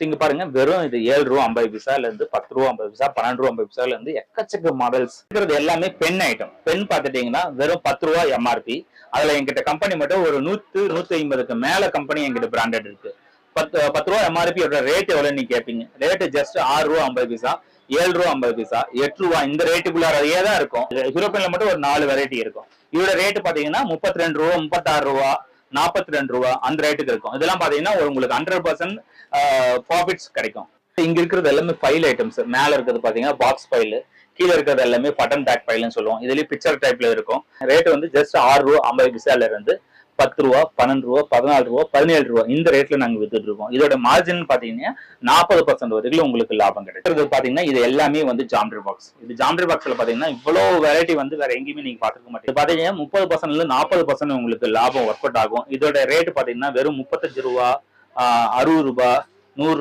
இங்க பாருங்க வெறும் இது ₹7.50 இருந்து ₹10.50 ₹12.50 இருந்து எக்கச்சக்க மாடல்ஸ் இருக்கிறது எல்லாமே பென் ஐட்டம். பென் பாத்துட்டீங்கன்னா வெறும் ₹10 எம்ஆர்பி. அதுல எங்கிட்ட கம்பெனி மட்டும் ஒரு 100 150க்கு மேல கம்பெனி எங்கிட்ட பிராண்டட் இருக்கு. ₹10 எம்ஆர்பி ரேட் எவ்வளவு நீ கேட்பீங்க? ரேட் ஜஸ்ட் ₹6.50 ₹7.50 ₹8 இந்த ரேட்டுக்குள்ளாரையே தான் இருக்கும். ஹீரோ பென்ல மட்டும் ஒரு 4 வெரைட்டி இருக்கும். இதோட ரேட் பாத்தீங்கன்னா ₹32 ₹36 ₹42 அந்த ரேட்டுக்கு இருக்கும். இதெல்லாம் பாத்தீங்கன்னா உங்களுக்கு 100% ப்ராஃபிட்ஸ் கிடைக்கும். இங்க இருக்கிறது எல்லாமே ஃபைல் ஐட்டம்ஸ். மேல இருக்கிறது பாத்தீங்கன்னா பாக்ஸ் ஃபைல், கீழே இருக்கிறது எல்லாமே பட்டன் பேக் ஃபைல்னு சொல்லுவோம். இதுலயும் பிக்சர் டைப்ல இருக்கும். ரேட் வந்து ஜஸ்ட் ₹6.50 இருந்து ₹10 ₹12 ₹14 ₹17 இந்த ரேட்ல நாங்க வித்துட்டு இருக்கோம். இதோட மார்ஜின் பாத்தீங்கன்னா 40% வரைக்கும் உங்களுக்கு லாபம் கிடைக்கும். பாத்தீங்கன்னா இது எல்லாமே வந்து ஜாமெட்ரி பாக்ஸ். இது ஜாமெட்ரி பாக்ஸ்ல பாத்தீங்கன்னா இவ்வளவு வெரைட்டி வந்து வேற எங்கேயுமே நீங்க பாத்துக்க மாட்டீங்க. பாத்தீங்கன்னா 30% 40% உங்களுக்கு லாபம் ஒர்க் அவுட் ஆகும். இதோட ரேட் பாத்தீங்கன்னா வெறும் ₹35 ₹60 ₹100